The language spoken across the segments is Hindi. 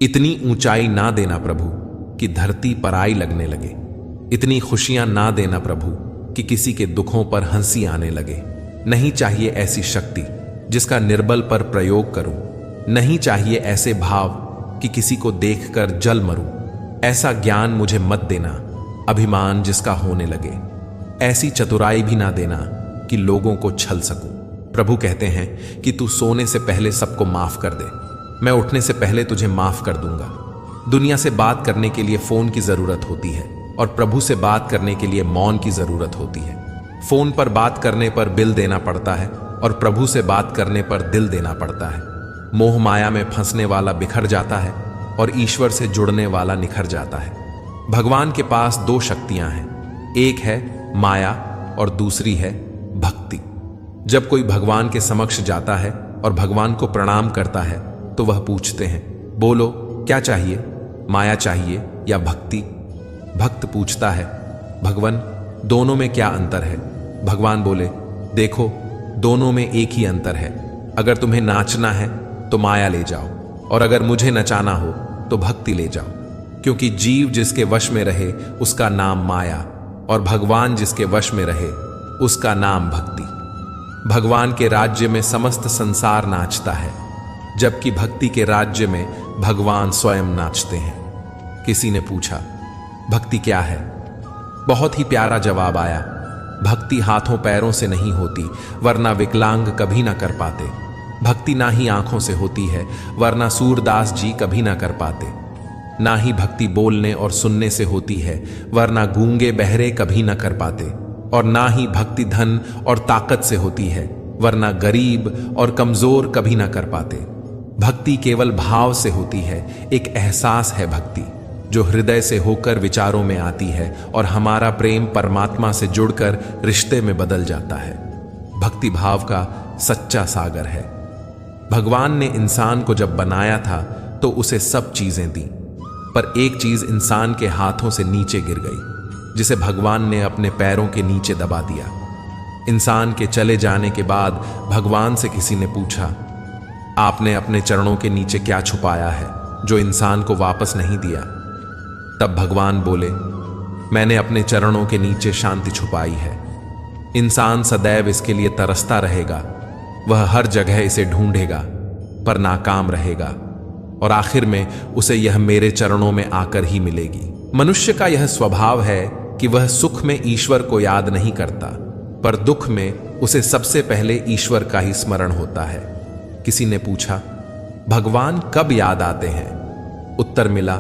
इतनी ऊंचाई ना देना प्रभु कि धरती पराई लगने लगे। इतनी खुशियां ना देना प्रभु कि किसी के दुखों पर हंसी आने लगे। नहीं चाहिए ऐसी शक्ति जिसका निर्बल पर प्रयोग करूं। नहीं चाहिए ऐसे भाव कि किसी को देखकर जल मरूं। ऐसा ज्ञान मुझे मत देना, अभिमान जिसका होने लगे। ऐसी चतुराई भी ना देना कि लोगों को छल सकूं। प्रभु कहते हैं कि तू सोने से पहले सबको माफ कर दे, मैं उठने से पहले तुझे माफ कर दूंगा। दुनिया से बात करने के लिए फोन की जरूरत होती है और प्रभु से बात करने के लिए मौन की जरूरत होती है। फोन पर बात करने पर बिल देना पड़ता है और प्रभु से बात करने पर दिल देना पड़ता है। मोह माया में फंसने वाला बिखर जाता है और ईश्वर से जुड़ने वाला निखर जाता है। भगवान के पास दो शक्तियां हैं, एक है माया और दूसरी है भक्ति। जब कोई भगवान के समक्ष जाता है और भगवान को प्रणाम करता है तो वह पूछते हैं, बोलो क्या चाहिए, माया चाहिए या भक्ति? भक्त पूछता है, भगवान दोनों में क्या अंतर है? भगवान बोले, देखो दोनों में एक ही अंतर है। अगर तुम्हें नाचना है तो माया ले जाओ और अगर मुझे नचाना हो तो भक्ति ले जाओ। क्योंकि जीव जिसके वश में रहे उसका नाम माया और भगवान जिसके वश में रहे उसका नाम भक्ति। भगवान के राज्य में समस्त संसार नाचता है, जबकि भक्ति के राज्य में भगवान स्वयं नाचते हैं। किसी ने पूछा, भक्ति क्या है? बहुत ही प्यारा जवाब आया, भक्ति हाथों पैरों से नहीं होती वरना विकलांग कभी ना कर पाते। भक्ति ना ही आंखों से होती है वरना सूरदास जी कभी ना कर पाते। ना ही भक्ति बोलने और सुनने से होती है वरना गूंगे बहरे कभी ना कर पाते। और ना ही भक्ति धन और ताकत से होती है वरना गरीब और कमजोर कभी ना कर पाते। भक्ति केवल भाव से होती है, एक एहसास है भक्ति जो हृदय से होकर विचारों में आती है और हमारा प्रेम परमात्मा से जुड़कर रिश्ते में बदल जाता है। भक्ति भाव का सच्चा सागर है। भगवान ने इंसान को जब बनाया था तो उसे सब चीजें दी, पर एक चीज इंसान के हाथों से नीचे गिर गई, जिसे भगवान ने अपने पैरों के नीचे दबा दिया। इंसान के चले जाने के बाद भगवान से किसी ने पूछा, आपने अपने चरणों के नीचे क्या छुपाया है जो इंसान को वापस नहीं दिया? तब भगवान बोले, मैंने अपने चरणों के नीचे शांति छुपाई है। इंसान सदैव इसके लिए तरसता रहेगा, वह हर जगह इसे ढूंढेगा पर नाकाम रहेगा और आखिर में उसे यह मेरे चरणों में आकर ही मिलेगी। मनुष्य का यह स्वभाव है कि वह सुख में ईश्वर को याद नहीं करता, पर दुख में उसे सबसे पहले ईश्वर का ही स्मरण होता है। किसी ने पूछा, भगवान कब याद आते हैं? उत्तर मिला,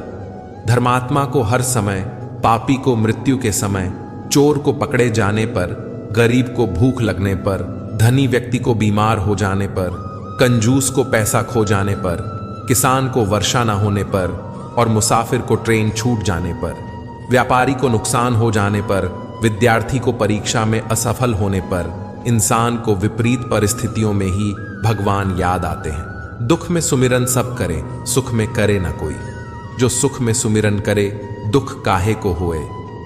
धर्मात्मा को हर समय, पापी को मृत्यु के समय, चोर को पकड़े जाने पर, गरीब को भूख लगने पर, धनी व्यक्ति को बीमार हो जाने पर, कंजूस को पैसा खो जाने पर, किसान को वर्षा न होने पर और मुसाफिर को ट्रेन छूट जाने पर, व्यापारी को नुकसान हो जाने पर, विद्यार्थी को परीक्षा में असफल होने पर, इंसान को विपरीत परिस्थितियों में ही भगवान याद आते हैं। दुख में सुमिरन सब करे, सुख में करे न कोई। जो सुख में सुमिरन करे, दुख काहे को होए।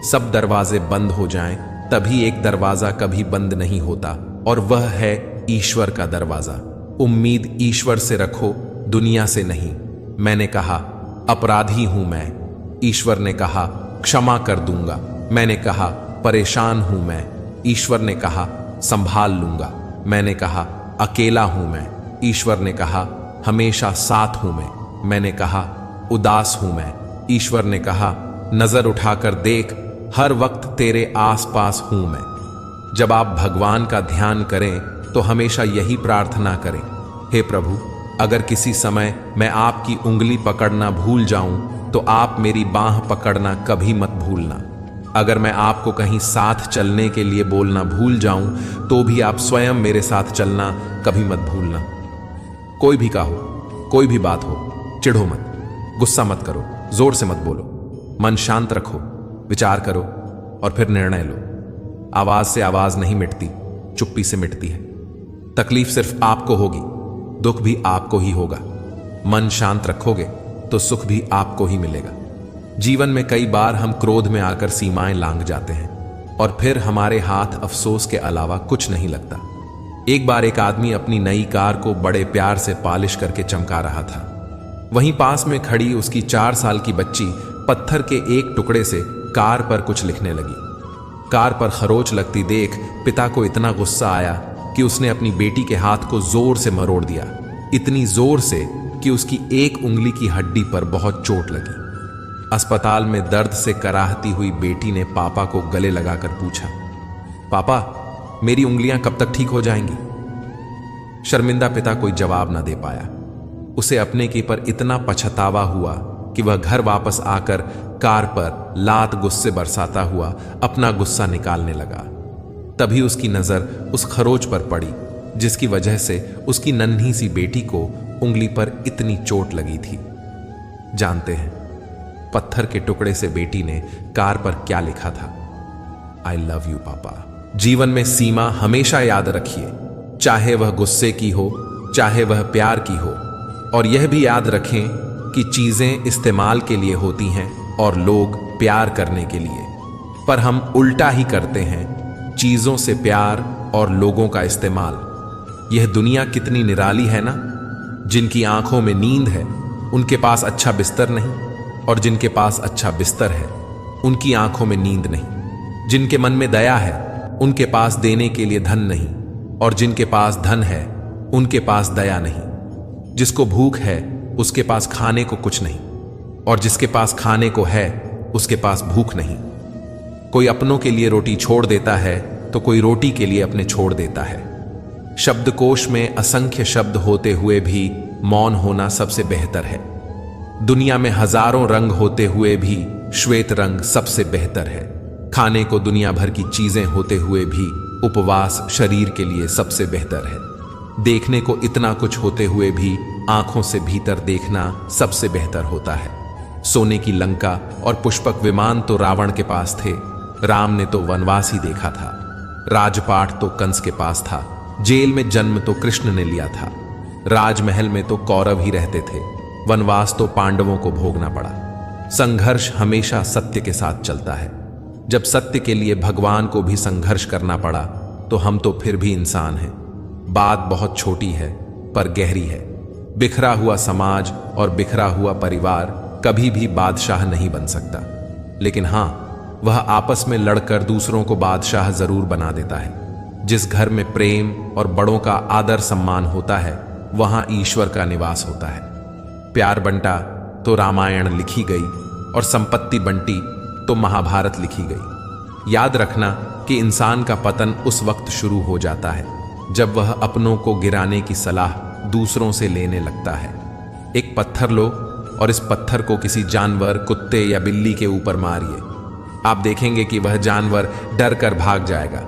सब दरवाजे बंद हो जाएं, तभी एक दरवाजा कभी बंद नहीं होता और वह है ईश्वर का दरवाजा। उम्मीद ईश्वर से रखो, दुनिया से नहीं। मैंने कहा, अपराधी हूं मैं। ईश्वर ने कहा, क्षमा कर दूंगा। मैंने कहा, परेशान हूं मैं। ईश्वर ने कहा, संभाल लूंगा। मैंने कहा, अकेला हूं मैं। ईश्वर ने कहा, हमेशा साथ हूं मैं। मैंने कहा, उदास हूं मैं। ईश्वर ने कहा, नजर उठाकर देख, हर वक्त तेरे आसपास हूं मैं। जब आप भगवान का ध्यान करें तो हमेशा यही प्रार्थना करें, हे प्रभु, अगर किसी समय मैं आपकी उंगली पकड़ना भूल जाऊं तो आप मेरी बांह पकड़ना कभी मत भूलना। अगर मैं आपको कहीं साथ चलने के लिए बोलना भूल जाऊं तो भी आप स्वयं मेरे साथ चलना कभी मत भूलना। कोई भी का हो, कोई भी बात हो, चिढ़ो मत, गुस्सा मत करो, जोर से मत बोलो, मन शांत रखो, विचार करो और फिर निर्णय लो। आवाज से आवाज नहीं मिटती, चुप्पी से मिटती है। तकलीफ सिर्फ आपको होगी, दुख भी आपको ही होगा। मन शांत रखोगे तो सुख भी आपको ही मिलेगा। जीवन में कई बार हम क्रोध में आकर सीमाएं लांघ जाते हैं और फिर हमारे हाथ अफसोस के अलावा कुछ नहीं लगता। एक बार एक आदमी अपनी नई कार को बड़े प्यार से पॉलिश करके चमका रहा था। वहीं पास में खड़ी उसकी 4 साल की बच्ची पत्थर के एक टुकड़े से कार पर कुछ लिखने लगी। कार पर खरोच लगती देख पिता को इतना गुस्सा आया कि उसने अपनी बेटी के हाथ को जोर से मरोड़ दिया, इतनी जोर से कि उसकी एक उंगली की हड्डी पर बहुत चोट लगी। अस्पताल में दर्द से कराहती हुई बेटी ने पापा को गले लगाकर पूछा, पापा मेरी उंगलियां कब तक ठीक हो जाएंगी? शर्मिंदा पिता कोई जवाब ना दे पाया। उसे अपने के पर इतना पछतावा हुआ कि वह घर वापस आकर कार पर लात गुस्से बरसाता हुआ अपना गुस्सा निकालने लगा। तभी उसकी नजर उस खरोच पर पड़ी जिसकी वजह से उसकी नन्ही सी बेटी को उंगली पर इतनी चोट लगी थी। जानते हैं पत्थर के टुकड़े से बेटी ने कार पर क्या लिखा था? आई लव यू पापा। जीवन में सीमा हमेशा याद रखिए, चाहे वह गुस्से की हो चाहे वह प्यार की हो, और यह भी याद रखें कि चीजें इस्तेमाल के लिए होती हैं और लोग प्यार करने के लिए, पर हम उल्टा ही करते हैं, चीजों से प्यार और लोगों का इस्तेमाल। यह दुनिया कितनी निराली है ना। जिनकी आंखों में नींद है उनके पास अच्छा बिस्तर नहीं, और जिनके पास अच्छा बिस्तर है उनकी आंखों में नींद नहीं। जिनके मन में दया है उनके पास देने के लिए धन नहीं, और जिनके पास धन है उनके पास दया नहीं। जिसको भूख है उसके पास खाने को कुछ नहीं, और जिसके पास खाने को है उसके पास भूख नहीं। कोई अपनों के लिए रोटी छोड़ देता है तो कोई रोटी के लिए अपने छोड़ देता है। शब्दकोश में असंख्य शब्द होते हुए भी मौन होना सबसे बेहतर है। दुनिया में हजारों रंग होते हुए भी श्वेत रंग सबसे बेहतर है। खाने को दुनिया भर की चीजें होते हुए भी उपवास शरीर के लिए सबसे बेहतर है। देखने को इतना कुछ होते हुए भी आंखों से भीतर देखना सबसे बेहतर होता है। सोने की लंका और पुष्पक विमान तो रावण के पास थे, राम ने तो वनवास ही देखा था। राजपाट तो कंस के पास था, जेल में जन्म तो कृष्ण ने लिया था। राजमहल में तो कौरव ही रहते थे, वनवास तो पांडवों को भोगना पड़ा। संघर्ष हमेशा सत्य के साथ चलता है। जब सत्य के लिए भगवान को भी संघर्ष करना पड़ा तो हम तो फिर भी इंसान हैं। बात बहुत छोटी है पर गहरी है। बिखरा हुआ समाज और बिखरा हुआ परिवार कभी भी बादशाह नहीं बन सकता, लेकिन हां, वह आपस में लड़कर दूसरों को बादशाह जरूर बना देता है। जिस घर में प्रेम और बड़ों का आदर सम्मान होता है वहां ईश्वर का निवास होता है। प्यार बंटा तो रामायण लिखी गई और संपत्ति बंटी तो महाभारत लिखी गई। याद रखना कि इंसान का पतन उस वक्त शुरू हो जाता है जब वह अपनों को गिराने की सलाह दूसरों से लेने लगता है। एक पत्थर लो और इस पत्थर को किसी जानवर, कुत्ते या बिल्ली के ऊपर मारिए। आप देखेंगे कि वह जानवर डर कर भाग जाएगा।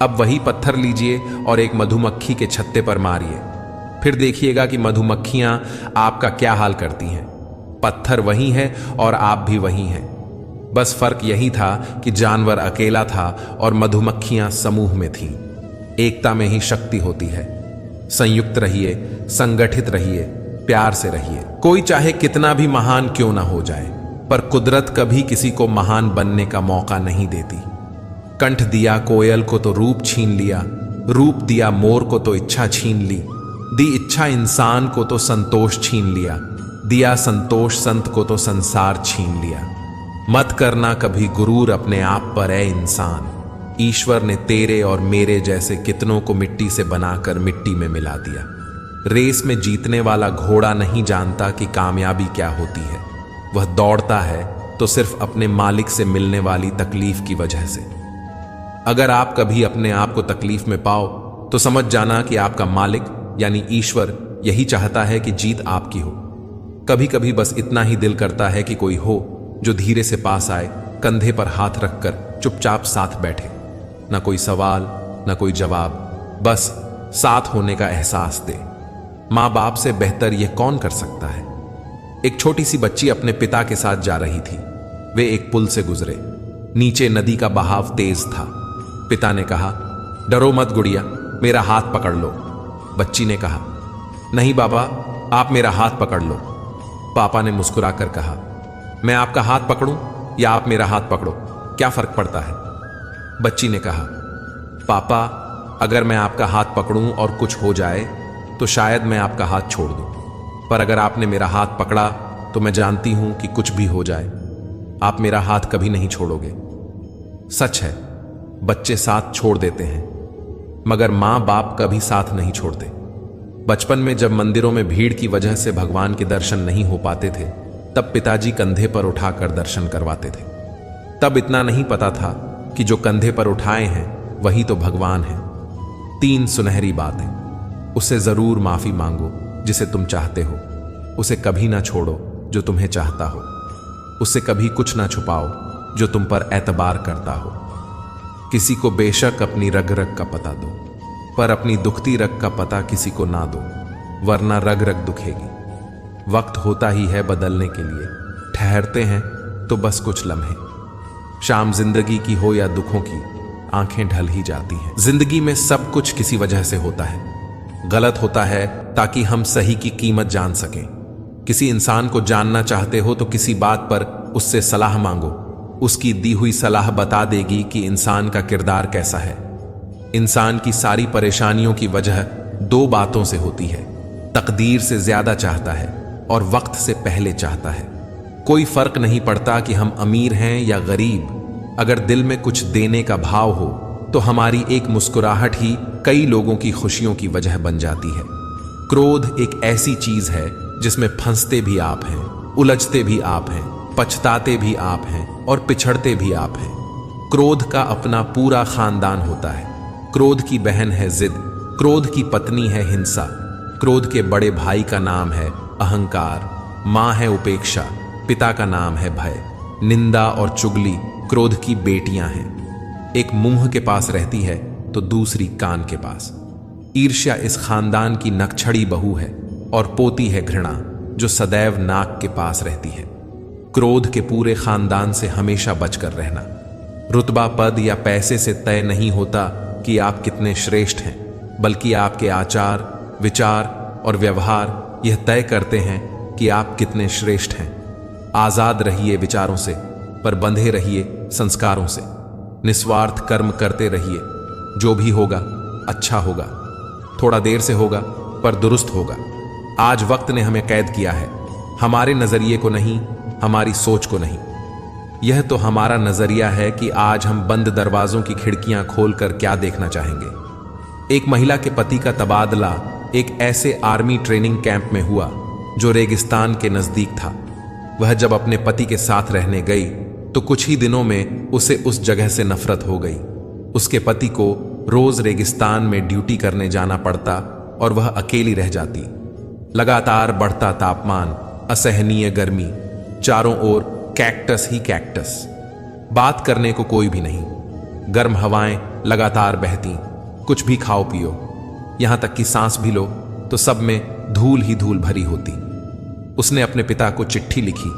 अब वही पत्थर लीजिए और एक मधुमक्खी के छत्ते पर मारिए, फिर देखिएगा कि मधुमक्खियां आपका क्या हाल करती हैं। पत्थर वही है और आप भी वही हैं। बस फर्क यही था कि जानवर अकेला था और मधुमक्खियां समूह में थीं। एकता में ही शक्ति होती है। संयुक्त रहिए, संगठित रहिए, प्यार से रहिए। कोई चाहे कितना भी महान क्यों ना हो जाए, पर कुदरत कभी किसी को महान बनने का मौका नहीं देती। कंठ दिया कोयल को तो रूप छीन लिया, रूप दिया मोर को तो इच्छा छीन ली, दी इच्छा इंसान को तो संतोष छीन लिया, दिया संतोष संत को तो संसार छीन लिया। मत करना कभी गुरूर अपने आप पर है इंसान। ईश्वर ने तेरे और मेरे जैसे कितनों को मिट्टी से बनाकर मिट्टी में मिला दिया। रेस में जीतने वाला घोड़ा नहीं जानता कि कामयाबी क्या होती है। वह दौड़ता है तो सिर्फ अपने मालिक से मिलने वाली तकलीफ की वजह से। अगर आप कभी अपने आप को तकलीफ में पाओ तो समझ जाना कि आपका मालिक यानी ईश्वर यही चाहता है कि जीत आपकी हो। कभी कभी बस इतना ही दिल करता है कि कोई हो जो धीरे से पास आए, कंधे पर हाथ रखकर चुपचाप साथ बैठे। ना कोई सवाल, ना कोई जवाब, बस साथ होने का एहसास दे। माँ बाप से बेहतर यह कौन कर सकता है। एक छोटी सी बच्ची अपने पिता के साथ जा रही थी। वे एक पुल से गुजरे। नीचे नदी का बहाव तेज था। पिता ने कहा, डरो मत गुड़िया, मेरा हाथ पकड़ लो। बच्ची ने कहा, नहीं बाबा, आप मेरा हाथ पकड़ लो। पापा ने मुस्कुराकर कहा, मैं आपका हाथ पकड़ूं या आप मेरा हाथ पकड़ो, क्या फर्क पड़ता है। बच्ची ने कहा, पापा, अगर मैं आपका हाथ पकड़ूं और कुछ हो जाए तो शायद मैं आपका हाथ छोड़ दूं। पर अगर आपने मेरा हाथ पकड़ा तो मैं जानती हूं कि कुछ भी हो जाए, आप मेरा हाथ कभी नहीं छोड़ोगे। सच है, बच्चे साथ छोड़ देते हैं, मगर मां बाप कभी साथ नहीं छोड़ते। बचपन में जब मंदिरों में भीड़ की वजह से भगवान के दर्शन नहीं हो पाते थे, तब पिताजी कंधे पर उठाकर दर्शन करवाते थे। तब इतना नहीं पता था कि जो कंधे पर उठाए हैं वही तो भगवान है। 3 सुनहरी बातें। उससे जरूर माफी मांगो जिसे तुम चाहते हो, उसे कभी ना छोड़ो जो तुम्हें चाहता हो, उससे कभी कुछ ना छुपाओ जो तुम पर एतबार करता हो। किसी को बेशक अपनी रग रग का पता दो, पर अपनी दुखती रग का पता किसी को ना दो, वरना रग रग दुखेगी। वक्त होता ही है बदलने के लिए, ठहरते हैं तो बस कुछ लम्हे। शाम जिंदगी की हो या दुखों की, आंखें ढल ही जाती हैं। जिंदगी में सब कुछ किसी वजह से होता है। गलत होता है ताकि हम सही की कीमत जान सकें। किसी इंसान को जानना चाहते हो तो किसी बात पर उससे सलाह मांगो, उसकी दी हुई सलाह बता देगी कि इंसान का किरदार कैसा है। इंसान की सारी परेशानियों की वजह 2 बातों से होती है, तकदीर से ज्यादा चाहता है और वक्त से पहले चाहता है। कोई फर्क नहीं पड़ता कि हम अमीर हैं या गरीब, अगर दिल में कुछ देने का भाव हो तो हमारी एक मुस्कुराहट ही कई लोगों की खुशियों की वजह बन जाती है। क्रोध एक ऐसी चीज है जिसमें फंसते भी आप हैं, उलझते भी आप हैं, पछताते भी आप हैं और पिछड़ते भी आप हैं। क्रोध का अपना पूरा खानदान होता है। क्रोध की बहन है जिद, क्रोध की पत्नी है हिंसा, क्रोध के बड़े भाई का नाम है अहंकार, मां है उपेक्षा, पिता का नाम है भय। निंदा और चुगली क्रोध की बेटियां हैं। एक मुंह के पास रहती है तो दूसरी कान के पास। ईर्ष्या इस खानदान की नकछड़ी बहू है और पोती है घृणा, जो सदैव नाक के पास रहती है। क्रोध के पूरे खानदान से हमेशा बचकर रहना। रुतबा, पद या पैसे से तय नहीं होता कि आप कितने श्रेष्ठ हैं, बल्कि आपके आचार, विचार और व्यवहार यह तय करते हैं कि आप कितने श्रेष्ठ हैं। आजाद रहिए विचारों से, पर बंधे रहिए संस्कारों से। निस्वार्थ कर्म करते रहिए, जो भी होगा अच्छा होगा, थोड़ा देर से होगा पर दुरुस्त होगा। आज वक्त ने हमें कैद किया है, हमारे नजरिए को नहीं, हमारी सोच को नहीं। यह तो हमारा नजरिया है कि आज हम बंद दरवाजों की खिड़कियां खोलकर क्या देखना चाहेंगे। एक महिला के पति का तबादला एक ऐसे आर्मी ट्रेनिंग कैंप में हुआ जो रेगिस्तान के नजदीक था। वह जब अपने पति के साथ रहने गई तो कुछ ही दिनों में उसे उस जगह से नफरत हो गई। उसके पति को रोज रेगिस्तान में ड्यूटी करने जाना पड़ता और वह अकेली रह जाती। लगातार बढ़ता तापमान, असहनीय गर्मी, चारों ओर कैक्टस ही कैक्टस, बात करने को कोई भी नहीं। गर्म हवाएं लगातार बहती, कुछ भी खाओ पियो, यहां तक कि सांस भी लो तो सब में धूल ही धूल भरी होती। उसने अपने पिता को चिट्ठी लिखी,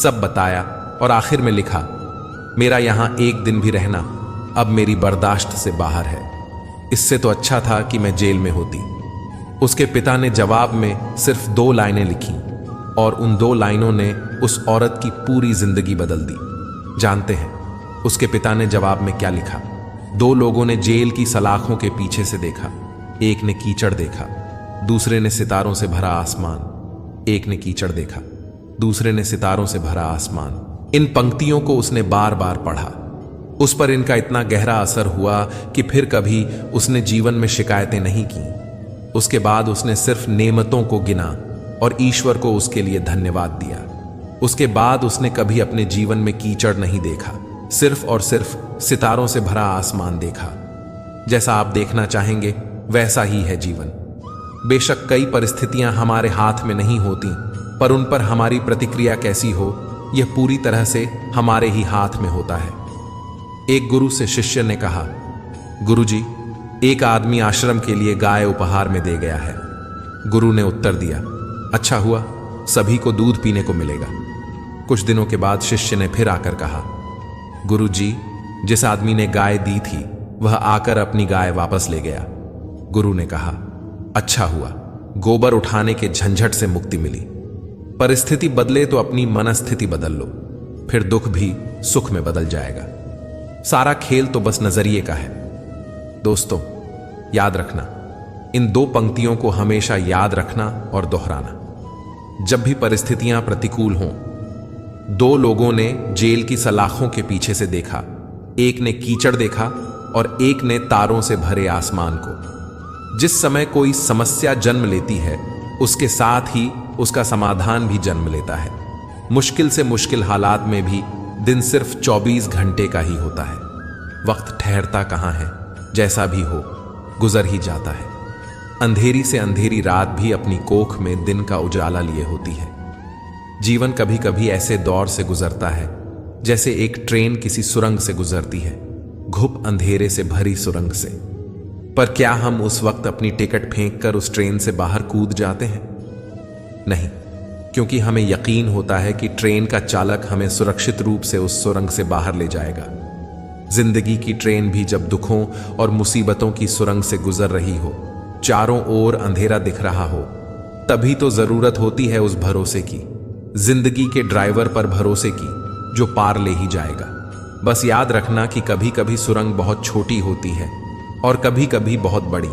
सब बताया और आखिर में लिखा, मेरा यहां एक दिन भी रहना अब मेरी बर्दाश्त से बाहर है। इससे तो अच्छा था कि मैं जेल में होती। उसके पिता ने जवाब में सिर्फ 2 लाइनें लिखी और उन 2 लाइनों ने उस औरत की पूरी जिंदगी बदल दी। जानते हैं उसके पिता ने जवाब में क्या लिखा? 2 लोगों ने जेल की सलाखों के पीछे से देखा। एक ने कीचड़ देखा, दूसरे ने सितारों से भरा आसमान। एक ने कीचड़ देखा, दूसरे ने सितारों से भरा आसमान। इन पंक्तियों को उसने बार बार पढ़ा। उस पर इनका इतना गहरा असर हुआ कि फिर कभी उसने जीवन में शिकायतें नहीं की। उसके बाद उसने सिर्फ नेमतों को गिना और ईश्वर को उसके लिए धन्यवाद दिया। उसके बाद उसने कभी अपने जीवन में कीचड़ नहीं देखा, सिर्फ और सिर्फ सितारों से भरा आसमान देखा। जैसा आप देखना चाहेंगे वैसा ही है जीवन। बेशक कई परिस्थितियां हमारे हाथ में नहीं होती, पर उन पर हमारी प्रतिक्रिया कैसी हो यह पूरी तरह से हमारे ही हाथ में होता है। एक गुरु से शिष्य ने कहा, गुरुजी, एक आदमी आश्रम के लिए गाय उपहार में दे गया है। गुरु ने उत्तर दिया, अच्छा हुआ, सभी को दूध पीने को मिलेगा। कुछ दिनों के बाद शिष्य ने फिर आकर कहा, गुरुजी, जिस आदमी ने गाय दी थी वह आकर अपनी गाय वापस ले गया। गुरु ने कहा, अच्छा हुआ, गोबर उठाने के झंझट से मुक्ति मिली। परिस्थिति बदले तो अपनी मनस्थिति बदल लो, फिर दुख भी सुख में बदल जाएगा। सारा खेल तो बस नजरिए का है। दोस्तों, याद रखना, इन 2 पंक्तियों को हमेशा याद रखना और दोहराना। जब भी परिस्थितियां प्रतिकूल हों। दो लोगों ने जेल की सलाखों के पीछे से देखा, एक ने कीचड़ देखा और एक ने तारों से भरे आसमान को। जिस समय कोई समस्या जन्म लेती है, उसके साथ ही उसका समाधान भी जन्म लेता है। मुश्किल से मुश्किल हालात में भी दिन सिर्फ 24 घंटे का ही होता है। वक्त ठहरता कहाँ है, जैसा भी हो गुजर ही जाता है। अंधेरी से अंधेरी रात भी अपनी कोख में दिन का उजाला लिए होती है। जीवन कभी कभी ऐसे दौर से गुजरता है जैसे एक ट्रेन किसी सुरंग से गुजरती है, घुप अंधेरे से भरी सुरंग से। पर क्या हम उस वक्त अपनी टिकट फेंक कर उस ट्रेन से बाहर कूद जाते हैं? नहीं, क्योंकि हमें यकीन होता है कि ट्रेन का चालक हमें सुरक्षित रूप से उस सुरंग से बाहर ले जाएगा। जिंदगी की ट्रेन भी जब दुखों और मुसीबतों की सुरंग से गुजर रही हो, चारों ओर अंधेरा दिख रहा हो, तभी तो जरूरत होती है उस भरोसे की, जिंदगी के ड्राइवर पर भरोसे की, जो पार ले ही जाएगा। बस याद रखना कि कभी कभी सुरंग बहुत छोटी होती है और कभी कभी बहुत बड़ी,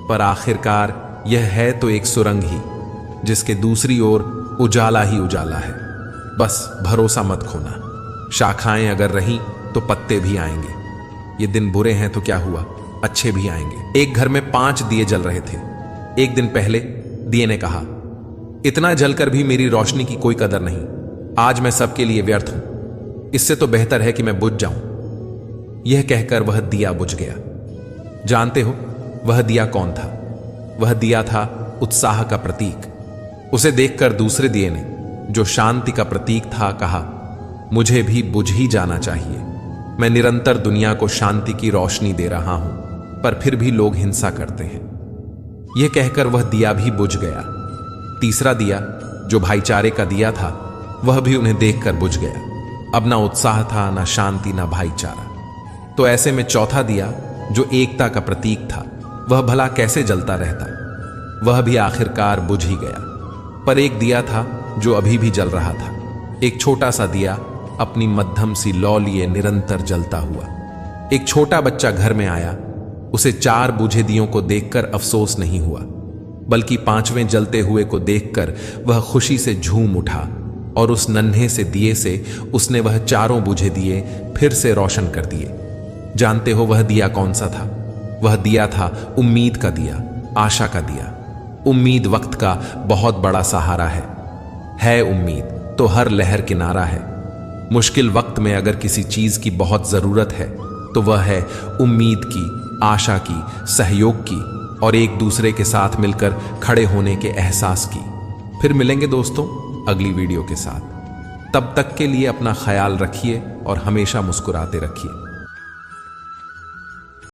पर आखिरकार यह है तो एक सुरंग ही, जिसके दूसरी ओर उजाला ही उजाला है। बस भरोसा मत खोना। शाखाएं अगर रहीं तो पत्ते भी आएंगे। ये दिन बुरे हैं तो क्या हुआ, अच्छे भी आएंगे। एक घर में 5 दिए जल रहे थे। एक दिन पहले दिए ने कहा, इतना जलकर भी मेरी रोशनी की कोई कदर नहीं, आज मैं सबके लिए व्यर्थ हूं, इससे तो बेहतर है कि मैं बुझ जाऊं। यह कहकर वह दिया बुझ गया। जानते हो वह दिया कौन था? वह दिया था उत्साह का प्रतीक। उसे देखकर दूसरे दिए ने, जो शांति का प्रतीक था, कहा, मुझे भी बुझ ही जाना चाहिए। मैं निरंतर दुनिया को शांति की रोशनी दे रहा हूं, पर फिर भी लोग हिंसा करते हैं। यह कहकर वह दिया भी बुझ गया। तीसरा दिया, जो भाईचारे का दिया था, वह भी उन्हें देखकर बुझ गया। अब ना उत्साह था, ना शांति, ना भाईचारा। तो ऐसे में चौथा दिया, जो एकता का प्रतीक था, वह भला कैसे जलता रहता? वह भी आखिरकार बुझ ही गया। पर एक दिया था जो अभी भी जल रहा था। एक छोटा सा दिया अपनी मध्यम सी लौ लिए निरंतर जलता हुआ। एक छोटा बच्चा घर में आया। उसे 4 बुझे दियों को देखकर अफसोस नहीं हुआ, बल्कि 5वें जलते हुए को देखकर वह खुशी से झूम उठा और उस नन्हे से दिए से उसने वह 4 बुझे दिए फिर से रोशन कर दिए। जानते हो वह दिया कौन सा था? वह दिया था उम्मीद का दिया, आशा का दिया। उम्मीद वक्त का बहुत बड़ा सहारा है उम्मीद तो हर लहर किनारा है। मुश्किल वक्त में अगर किसी चीज की बहुत जरूरत है तो वह है उम्मीद की, आशा की, सहयोग की और एक दूसरे के साथ मिलकर खड़े होने के एहसास की। फिर मिलेंगे दोस्तों अगली वीडियो के साथ। तब तक के लिए अपना ख्याल रखिए और हमेशा मुस्कुराते रखिए।